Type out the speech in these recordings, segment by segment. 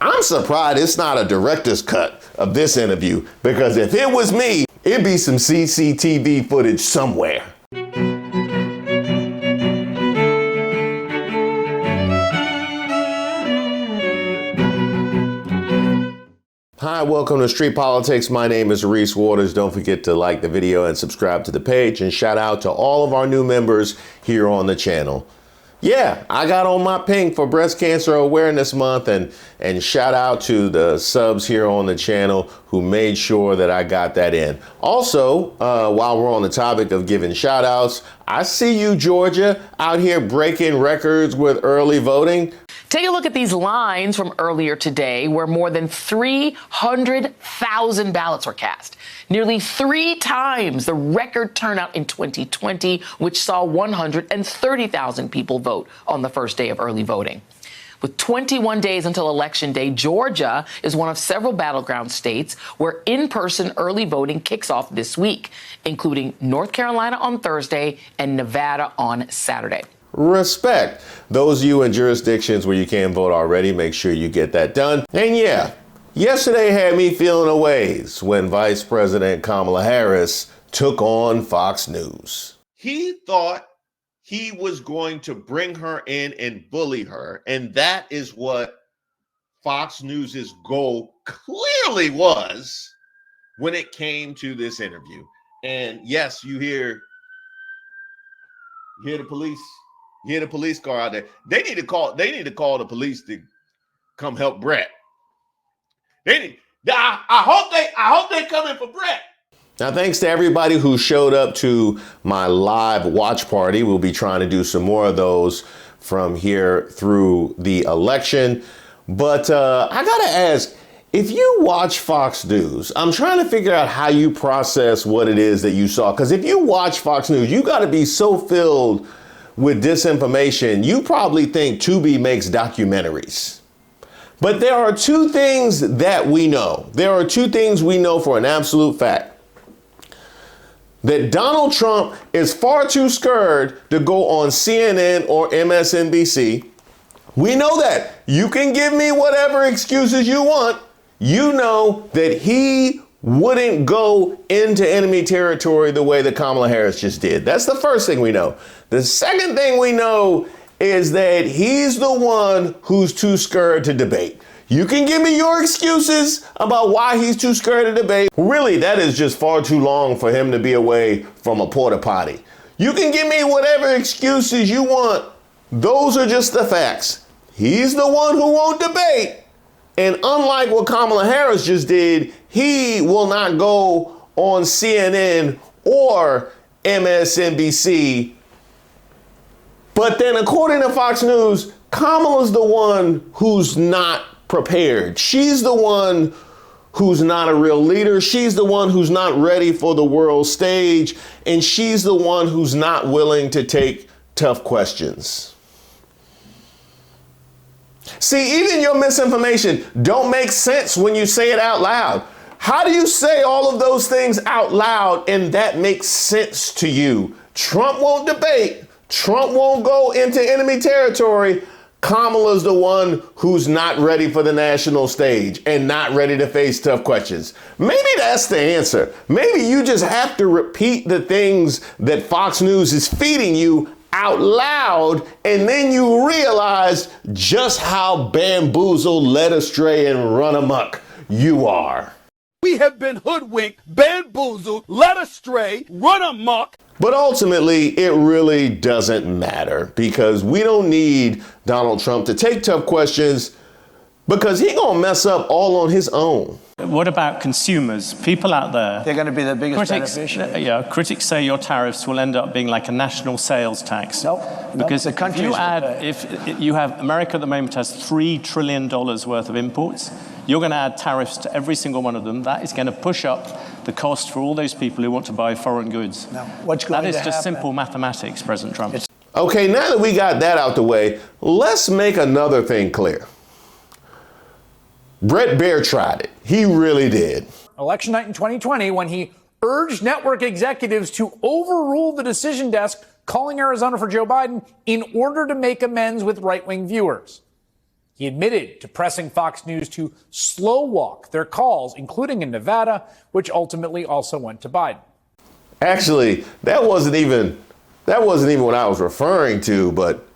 I'm surprised it's not a director's cut of this interview, because if it was me, it'd be some CCTV footage somewhere. Hi, welcome to Street Politics. My name is Reese. Don't forget to like the video and subscribe to the page, and shout out to all of our new members here on the channel. Yeah, I got on my pink for Breast Cancer Awareness Month, and shout out to the subs here on the channel who made sure that I got that in. Also, while we're on the topic of giving shout outs, I see you, Georgia, out here breaking records with early voting. Take a look at these lines from earlier today, where more than 300,000 ballots were cast, nearly 3 times the record turnout in 2020, which saw 130,000 people vote on the first day of early voting. With 21 days until Election Day, Georgia is one of several battleground states where in-person early voting kicks off this week, including North Carolina on Thursday and Nevada on Saturday. Respect. Those of you in jurisdictions where you can't vote already, make sure you get that done. And yeah, yesterday had me feeling a ways when Vice President Kamala Harris took on Fox News. He thought he was going to bring her in and bully her, and that is what Fox News's goal clearly was when it came to this interview. And yes, you hear the police. You hear the police car out there. They need to call the police to come help Bret. I hope they come in for Bret. Now, thanks to everybody who showed up to my live watch party. We'll be trying to do some more of those from here through the election. But I gotta ask, if you watch Fox News, I'm trying to figure out how you process what it is that you saw. Because if you watch Fox News, you got to be so filled with disinformation, you probably think Tubi makes documentaries. But there are two things that we know. There are two things we know for an absolute fact. That Donald Trump is far too scared to go on CNN or MSNBC. We know that. You can give me whatever excuses you want. You know that he wouldn't go into enemy territory the way that Kamala Harris just did. That's the first thing we know. The second thing we know is that he's the one who's too scared to debate. You can give me your excuses about why he's too scared to debate. Really, that is just far too long for him to be away from a porta potty. You can give me whatever excuses you want. Those are just the facts. He's the one who won't debate. And unlike what Kamala Harris just did, he will not go on CNN or MSNBC. But then according to Fox News, Kamala's the one who's not prepared. She's the one who's not a real leader. She's the one who's not ready for the world stage. And she's the one who's not willing to take tough questions. See, even your misinformation don't make sense when you say it out loud. How do you say all of those things out loud and that makes sense to you? Trump won't debate. Trump won't go into enemy territory. Kamala's the one who's not ready for the national stage and not ready to face tough questions. Maybe that's the answer. Maybe you just have to repeat the things that Fox News is feeding you out loud, and then you realize just how bamboozled, led astray, and run amok you are. We have been hoodwinked, bamboozled, led astray, run amok. But ultimately, it really doesn't matter, because we don't need Donald Trump to take tough questions, because he gonna mess up all on his own. What about consumers, people out there? They're going to be the biggest beneficiaries. Yeah, critics say your tariffs will end up being like a national sales tax. Nope. Because the countries if you have America at the moment has $3 trillion worth of imports, you're going to add tariffs to every single one of them. That is going to push up the cost for all those people who want to buy foreign goods. Now, what's going that to is just happen? simple mathematics, President Trump. Okay, now that we got that out the way, let's make another thing clear. Bret Baier tried it. He really did. Election night in 2020, when he urged network executives to overrule the decision desk calling Arizona for Joe Biden in order to make amends with right-wing viewers. He admitted to pressing Fox News to slow walk their calls, including in Nevada, which ultimately also went to Biden. Actually, that wasn't even what I was referring to, but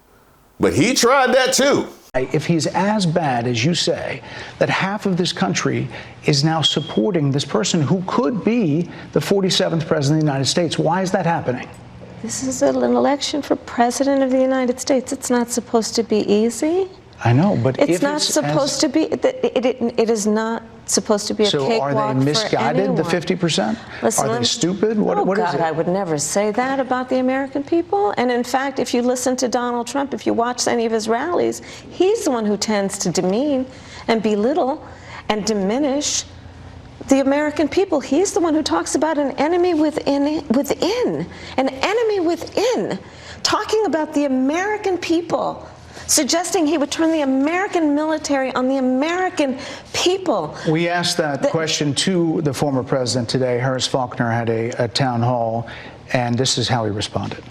he tried that too. If he's as bad as you say, that half of this country is now supporting this person who could be the 47th president of the United States, why is that happening? This is an election for president of the United States. It's not supposed to be easy. I know, but it's not supposed to be. It is not supposed to be a cakewalk. So are they misguided, the 50%? Listen, are they stupid? What is God, it? I would never say that about the American people. And in fact, if you listen to Donald Trump, if you watch any of his rallies, he's the one who tends to demean and belittle and diminish the American people. He's the one who talks about an enemy within, an enemy within, talking about the American people, suggesting he would turn the American military on the American people. We asked that question to the former president today. Harris Faulkner had a town hall, and this is how he responded.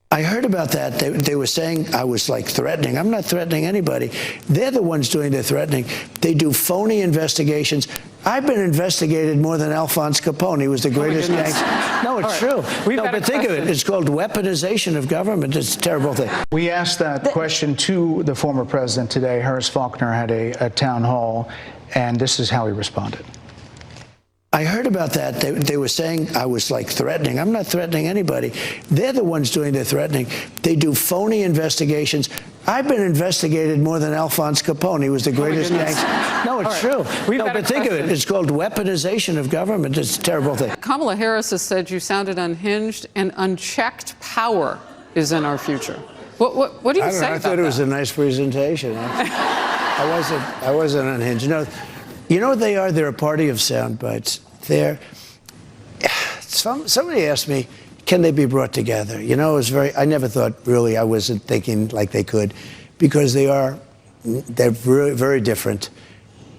I heard about that. They were saying I was like threatening. I'm not threatening anybody. They're the ones doing the threatening. They do phony investigations. I've been investigated more than Alphonse Capone. He was the greatest gangster. No, it's true. No, but think of it. It's called weaponization of government. It's a terrible thing. We asked that question to the former president today. Harris Faulkner had a town hall, and this is how he responded. I heard about that. They were saying I was like threatening. I'm not threatening anybody. They're the ones doing the threatening. They do phony investigations. I've been investigated more than Alphonse Capone. He was the greatest gangster. No, it's true. No, but think of it. It's called weaponization of government. It's a terrible thing. Kamala Harris has said you sounded unhinged, and unchecked power is in our future. What do you say about that? I thought it was a nice presentation. I wasn't unhinged. You know what they are? They're a party of sound bites. Somebody asked me, can they be brought together? You know, I never thought, really, I wasn't thinking like they could, because they're very, very different.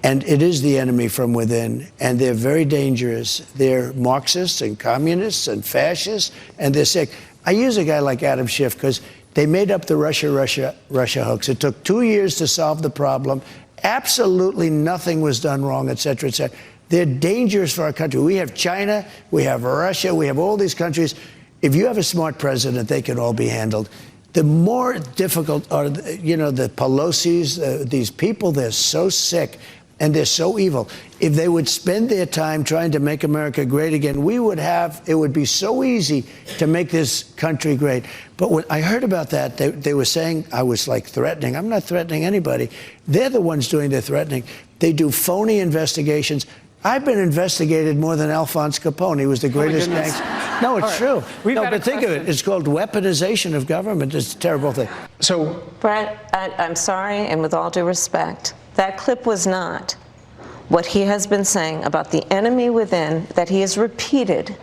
And it is the enemy from within, and they're very dangerous. They're Marxists and communists and fascists, and they're sick. I use a guy like Adam Schiff because they made up the Russia hoax. It took 2 years to solve the problem. Absolutely nothing was done wrong, et cetera, et cetera. They're dangerous for our country. We have China, we have Russia, we have all these countries. If you have a smart president, they can all be handled. The more difficult are, the Pelosi's, these people, they're so sick and they're so evil. If they would spend their time trying to make America great again, it would be so easy to make this country great. But when I heard about that, they were saying I was like threatening. I'm not threatening anybody. They're the ones doing the threatening. They do phony investigations. I've been investigated more than Alphonse Capone. He was the greatest gangster. No, it's true. No, but think of it. It's called weaponization of government. It's a terrible thing. So, Bret, I'm sorry, and with all due respect, that clip was not what he has been saying about the enemy within that he has repeated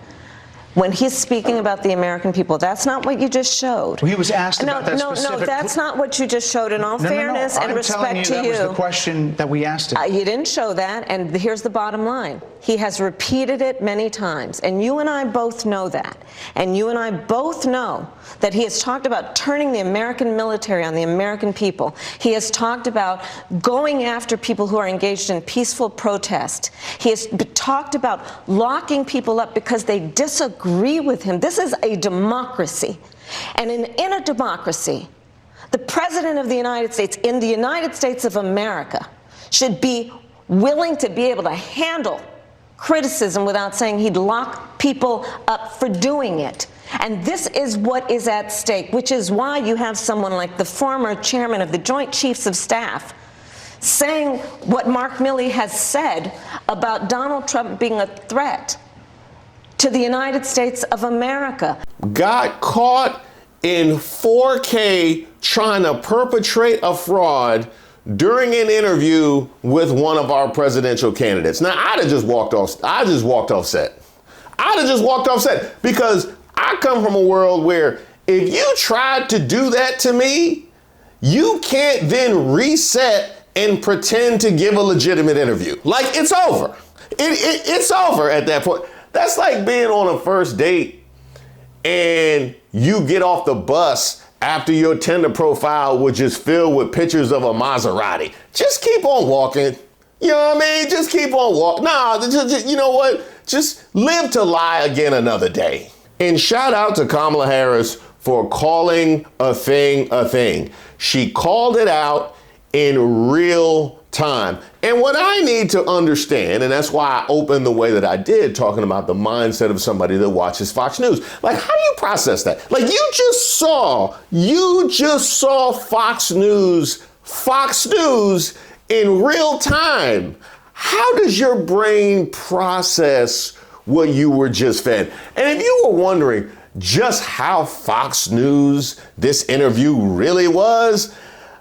when he's speaking about the American people. That's not what you just showed. Well, he was asked about that specific... No, that's not what you just showed. In all fairness and respect to you, that was the question that we asked him. You didn't show that, and here's the bottom line. He has repeated it many times, and you and I both know that. And you and I both know that he has talked about turning the American military on the American people. He has talked about going after people who are engaged in peaceful protest. He has talked about locking people up because they disagree with him. This is a democracy. And in a democracy, the President of the United States, in the United States of America, should be willing to be able to handle criticism without saying he'd lock people up for doing it. And this is what is at stake, which is why you have someone like the former chairman of the Joint Chiefs of Staff saying what Mark Milley has said about Donald Trump being a threat to the United States of America. Got caught in 4K trying to perpetrate a fraud during an interview with one of our presidential candidates. Now, I'd have just walked off set. I'd have just walked off set because I come from a world where if you tried to do that to me, you can't then reset and pretend to give a legitimate interview. Like, it's over. It's over at that point. That's like being on a first date and you get off the bus after your Tinder profile was just filled with pictures of a Maserati. Just keep on walking. You know what I mean? Just keep on walking. Nah, you know what? Just live to lie again another day. And shout out to Kamala Harris for calling a thing a thing. She called it out in real time. And what I need to understand, and that's why I opened the way that I did, talking about the mindset of somebody that watches Fox News. Like, how do you process that? Like, you just saw Fox News in real time. How does your brain process what you were just fed? And if you were wondering just how Fox News this interview really was,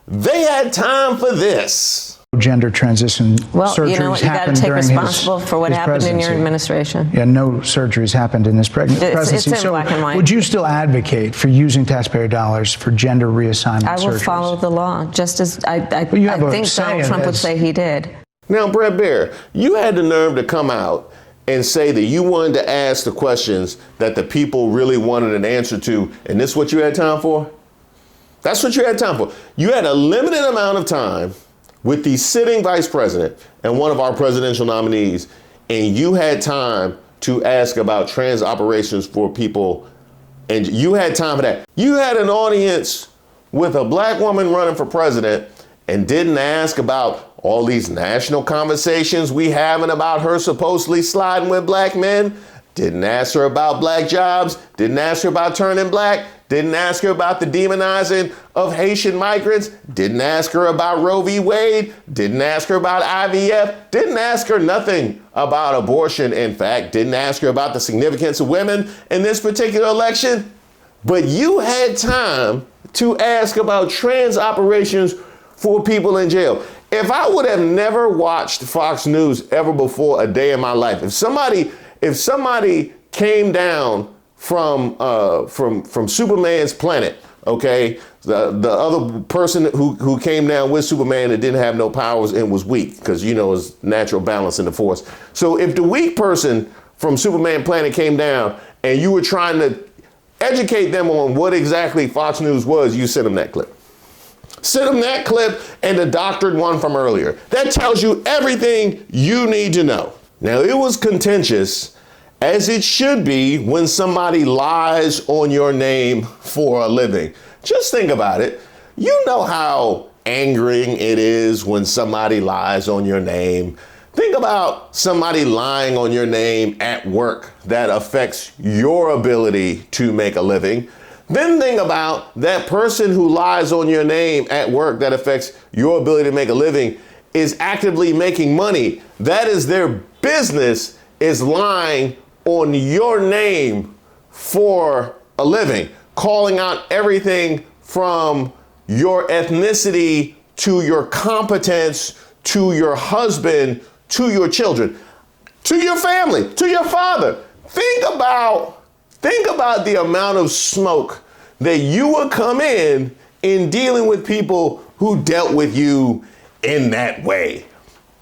they had time for this. Gender transition surgeries you know what, you got to take responsible for what happened in your administration. Yeah, no surgeries happened in his presidency. It's in black and white. Would you still advocate for using taxpayer dollars for gender reassignment surgeries? I will follow the law, just as I think Donald Trump would say he did. Now, Bret Baier, you had the nerve to come out and say that you wanted to ask the questions that the people really wanted an answer to, and this is what you had time for? That's what you had time for. You had a limited amount of time with the sitting vice president and one of our presidential nominees, and you had time to ask about trans operations for people, and you had time for that. You had an audience with a black woman running for president and didn't ask about all these national conversations we having about her supposedly sliding with black men. Didn't ask her about black jobs, didn't ask her about turning black, didn't ask her about the demonizing of Haitian migrants, didn't ask her about Roe v. Wade, didn't ask her about IVF, didn't ask her nothing about abortion, in fact, didn't ask her about the significance of women in this particular election. But you had time to ask about trans operations for people in jail. If I would have never watched Fox News ever before a day in my life, if somebody came down from Superman's planet, okay, the other person who came down with Superman that didn't have no powers and was weak, because you know his natural balance in the force. So if the weak person from Superman planet came down and you were trying to educate them on what exactly Fox News was, you sent them that clip. Send them that clip and the doctored one from earlier. That tells you everything you need to know. Now, it was contentious, as it should be when somebody lies on your name for a living. Just think about it. You know how angering it is when somebody lies on your name. Think about somebody lying on your name at work that affects your ability to make a living. Then think about that person who lies on your name at work that affects your ability to make a living is actively making money. That is their business, is lying on your name for a living, calling out everything from your ethnicity to your competence to your husband to your children, to your family, to your father. Think about the amount of smoke that you would come in dealing with people who dealt with you in that way.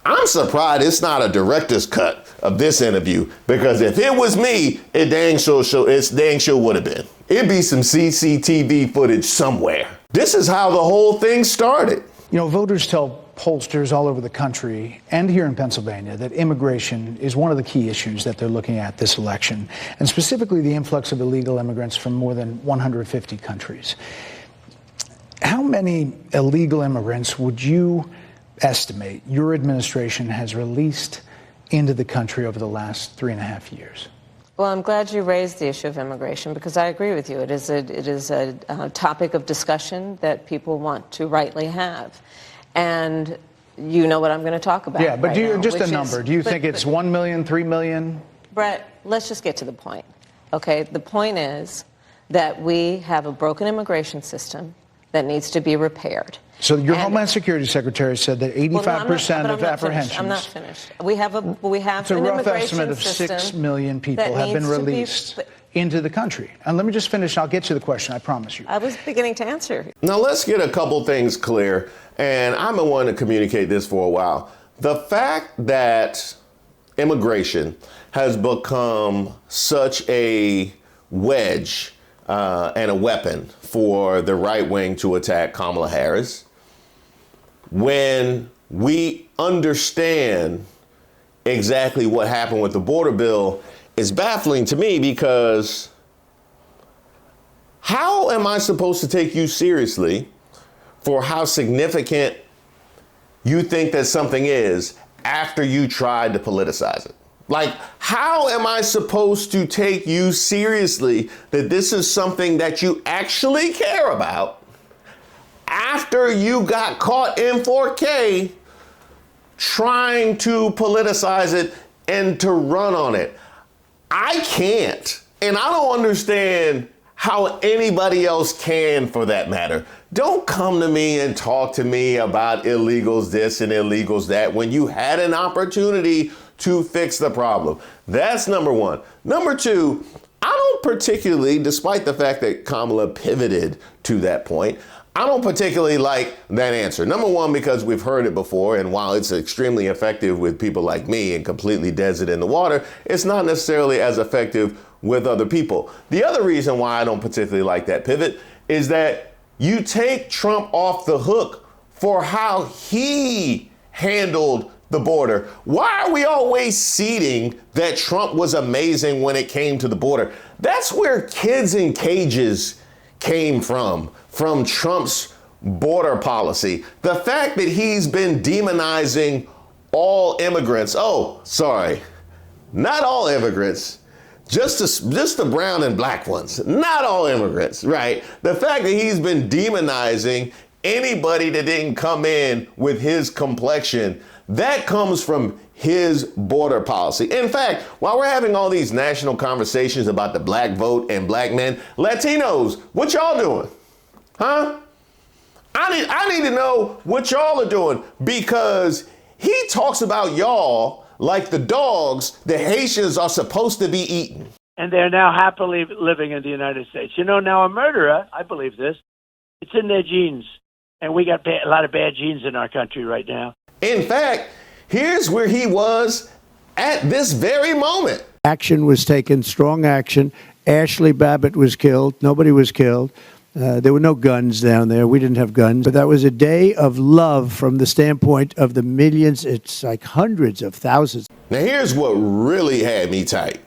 I'm surprised it's not a director's cut of this interview, because if it was me, it dang sure would have been. It'd be some CCTV footage somewhere. This is how the whole thing started. You know, voters tell pollsters all over the country and here in Pennsylvania that immigration is one of the key issues that they're looking at this election, and specifically the influx of illegal immigrants from more than 150 countries. How many illegal immigrants would you estimate your administration has released into the country over the last 3.5 years? Well, I'm glad you raised the issue of immigration, because I agree with you. It is a topic of discussion that people want to rightly have. And you know what I'm going to talk about. Yeah, but right now, just a number. Do you think it's 1 million, 3 million? Brett, let's just get to the point. Okay, the point is that we have a broken immigration system that needs to be repaired. So your Homeland Security Secretary said that 85% of apprehensions. I'm not finished. We have an it's a rough estimate of 6 million people have been released into the country. And let me just finish. I'll get to the question, I promise you. I was beginning to answer. Now let's get a couple things clear. And I've been wanting to communicate this for a while. The fact that immigration has become such a wedge and a weapon for the right wing to attack Kamala Harris when we understand exactly what happened with the border bill is baffling to me, because how am I supposed to take you seriously for how significant you think that something is after you tried to politicize it? Like, how am I supposed to take you seriously that this is something that you actually care about after you got caught in 4K trying to politicize it and to run on it? I can't. And I don't understand how anybody else can, for that matter. Don't come to me and talk to me about illegals this and illegals that when you had an opportunity to fix the problem. That's number one. Number two, I don't particularly, despite the fact that Kamala pivoted to that point, I don't particularly like that answer. Number one, because we've heard it before, and while it's extremely effective with people like me and completely dead it in the water, it's not necessarily as effective with other people. The other reason why I don't particularly like that pivot is that you take Trump off the hook for how he handled the border. Why are we always ceding that Trump was amazing when it came to the border? That's where kids in cages came from Trump's border policy. The fact that he's been demonizing all immigrants. Oh, sorry, not all immigrants. Just the brown and black ones, not all immigrants, right? The fact that he's been demonizing anybody that didn't come in with his complexion, that comes from his border policy. In fact, while we're having all these national conversations about the black vote and black men, Latinos, what y'all doing? Huh? I need to know what y'all are doing, because he talks about y'all like the dogs the Haitians are supposed to be eating. And they're now happily living in the United States. You know, now a murderer, I believe this, it's in their genes. And we got a lot of bad genes in our country right now. In fact, here's where he was at this very moment. Action was taken, strong action. Ashley Babbitt was killed. Nobody was killed. There were no guns down there. We didn't have guns. But that was a day of love from the standpoint of the millions. It's like hundreds of thousands. Now, here's what really had me tight.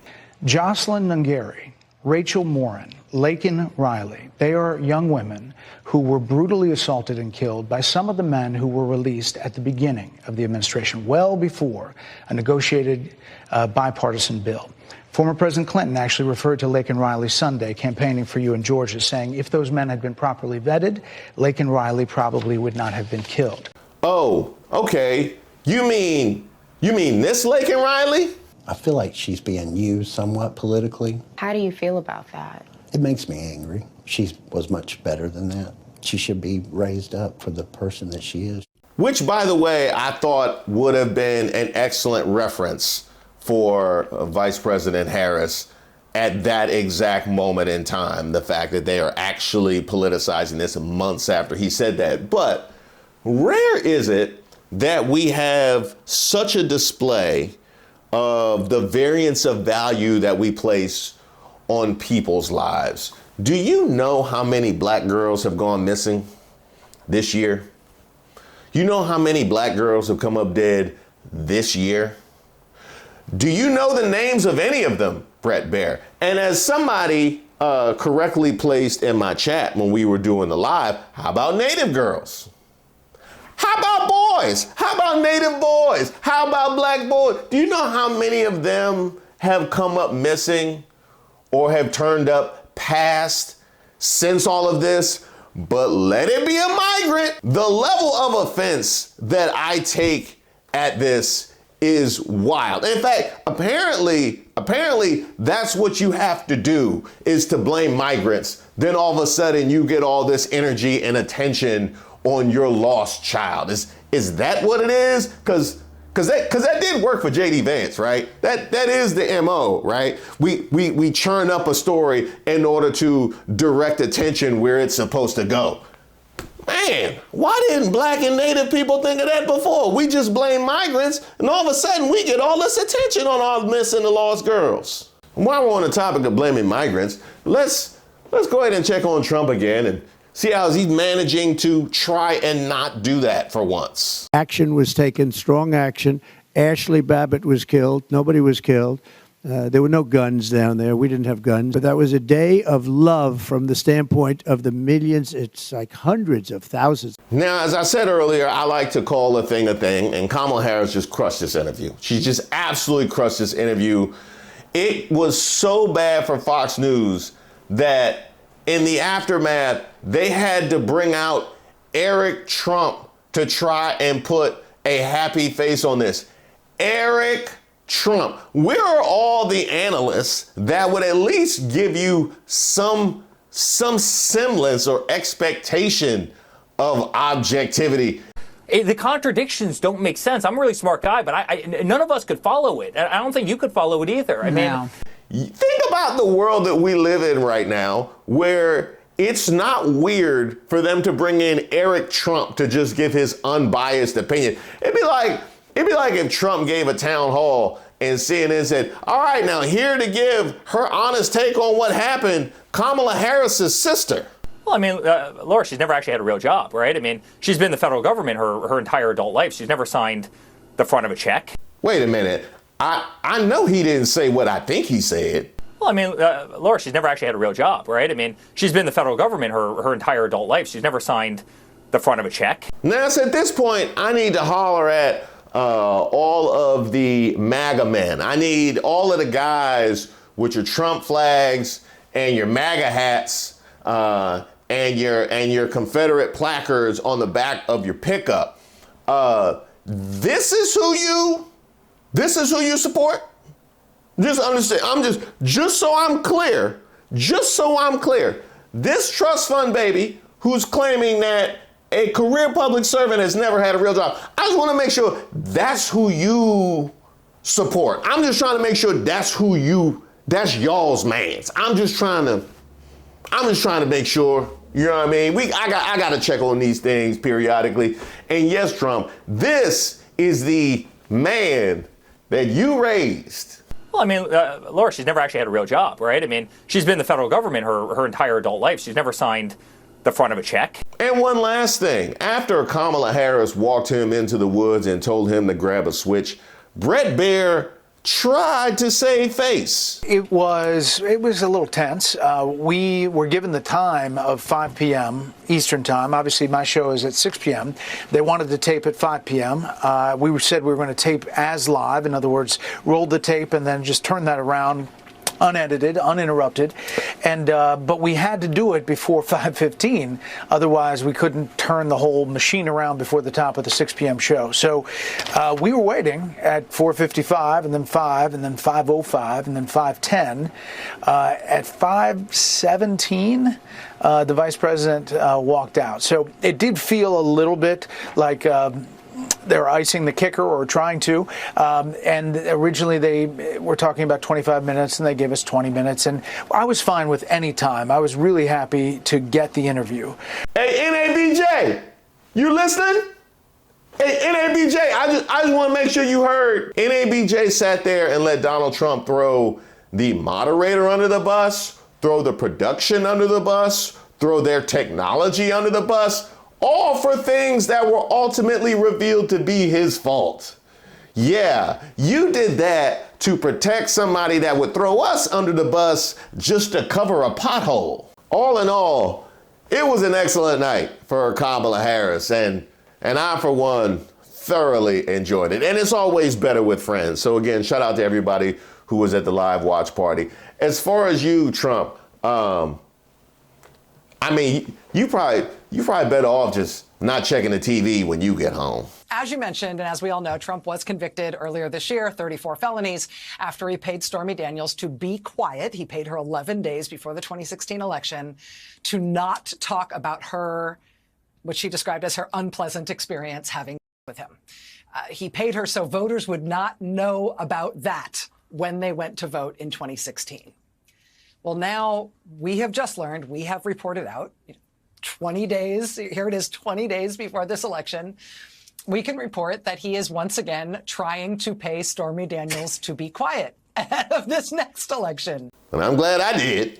Jocelyn Nungari, Rachel Morin, Laken Riley, they are young women who were brutally assaulted and killed by some of the men who were released at the beginning of the administration, well before a negotiated bipartisan bill. Former President Clinton actually referred to Laken Riley Sunday campaigning for you in Georgia, saying if those men had been properly vetted, Laken Riley probably would not have been killed. Oh, okay. You mean this Laken Riley? I feel like she's being used somewhat politically. How do you feel about that? It makes me angry. She was much better than that. She should be raised up for the person that she is. Which, by the way, I thought would have been an excellent reference for Vice President Harris at that exact moment in time. The fact that they are actually politicizing this months after he said that. But rare is it that we have such a display of the variance of value that we place on people's lives. Do you know how many black girls have gone missing this year? You know how many black girls have come up dead this year? Do you know the names of any of them, Bret Baier? And as somebody correctly placed in my chat when we were doing the live, how about Native girls? How about boys? How about Native boys? How about black boys? Do you know how many of them have come up missing or have turned up past since all of this? But let it be a migrant. The level of offense that I take at this is wild. In fact, apparently that's what you have to do, is to blame migrants. Then all of a sudden you get all this energy and attention on your lost child. Is that what it is? Because that did work for J.D. Vance, right? That is the MO, right? We churn up a story in order to direct attention where it's supposed to go. Man, why didn't black and Native people think of that before? We just blame migrants, and all of a sudden we get all this attention on our missing and lost girls. While we're on the topic of blaming migrants, let's let's go ahead and check on Trump again and see how he's managing to try and not do that for once. Action was taken, strong action. Ashley Babbitt was killed. Nobody was killed. There were no guns down there. We didn't have guns. But that was a day of love from the standpoint of the millions. It's like hundreds of thousands. Now, as I said earlier, I like to call a thing, and Kamala Harris just crushed this interview. She just absolutely crushed this interview. It was so bad for Fox News that in the aftermath, they had to bring out Eric Trump to try and put a happy face on this. Eric Trump. Where are all the analysts that would at least give you some semblance or expectation of objectivity? The contradictions don't make sense. I'm a really smart guy, but none of us could follow it. I don't think you could follow it either. I mean, think about the world that we live in right now, where it's not weird for them to bring in Eric Trump to just give his unbiased opinion. It'd be like if Trump gave a town hall and CNN said, all right, now here to give her honest take on what happened, Kamala Harris's sister. well, I mean, Laura, she's never actually had a real job, right? I mean, she's been in the federal government her entire adult life. She's never signed the front of a check. Wait a minute. I know he didn't say what I think he said. Well, I mean, Laura, she's never actually had a real job, right? I mean, she's been in the federal government her entire adult life. She's never signed the front of a check. Now, at this point, I need to holler at all of the MAGA men. I need all of the guys with your Trump flags and your MAGA hats and your Confederate placards on the back of your pickup. This is who you support? Just understand. Just so I'm clear. This trust fund baby who's claiming that a career public servant has never had a real job. I just want to make sure that's who you support. I'm just trying to make sure that's y'all's mans. I'm just trying to make sure, you know what I mean? I got to check on these things periodically. And yes, Trump, this is the man that you raised. Well, I mean, Laura, she's never actually had a real job, right? I mean, she's been in the federal government her entire adult life. She's never signed the front of a check. And one last thing. After Kamala Harris walked him into the woods and told him to grab a switch, Bret Baier tried to save face. It was a little tense. We were given the time of 5 p.m. Eastern time. Obviously, my show is at 6 p.m. They wanted to tape at 5 p.m. We said we were going to tape as live. In other words, roll the tape and then just turn that around unedited, uninterrupted, and but we had to do it before 5:15. Otherwise, we couldn't turn the whole machine around before the top of the 6 p.m. show. So we were waiting at 4:55, and then 5, and then 5:05, and then 5:10. At 5:17, the vice president walked out. So it did feel a little bit like they're icing the kicker or trying to. And originally they were talking about 25 minutes and they gave us 20 minutes. And I was fine with any time. I was really happy to get the interview. Hey, NABJ, you listening? Hey, NABJ, I just want to make sure you heard. NABJ sat there and let Donald Trump throw the moderator under the bus, throw the production under the bus, throw their technology under the bus, all for things that were ultimately revealed to be his fault. Yeah, you did that to protect somebody that would throw us under the bus just to cover a pothole. All in all, it was an excellent night for Kamala Harris, and I, for one, thoroughly enjoyed it. And it's always better with friends. So again, shout out to everybody who was at the live watch party. As far as you, Trump, I mean, you probably better off just not checking the TV when you get home. As you mentioned, and as we all know, Trump was convicted earlier this year, 34 felonies, after he paid Stormy Daniels to be quiet. He paid her 11 days before the 2016 election to not talk about her, what she described as her unpleasant experience having with him. He paid her so voters would not know about that when they went to vote in 2016. Well, now we have just learned, we have reported out, 20 days, here it is, 20 days before this election, we can report that he is once again trying to pay Stormy Daniels to be quiet ahead of this next election. And I'm glad I did.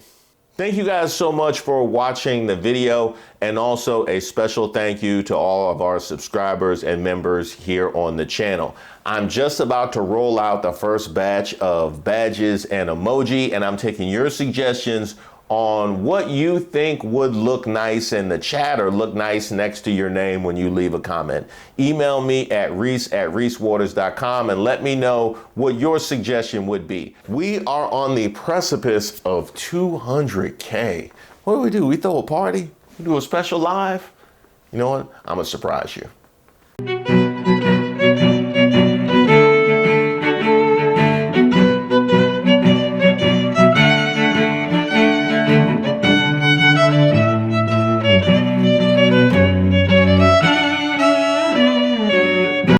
Thank you guys so much for watching the video, and also a special thank you to all of our subscribers and members here on the channel. I'm just about to roll out the first batch of badges and emoji, and I'm taking your suggestions on what you think would look nice in the chat or look nice next to your name when you leave a comment. Email me at reese@reesewaters.com and let me know what your suggestion would be. We are on the precipice of 200K. What do? We throw a party? We do a special live? You know what? I'm gonna surprise you.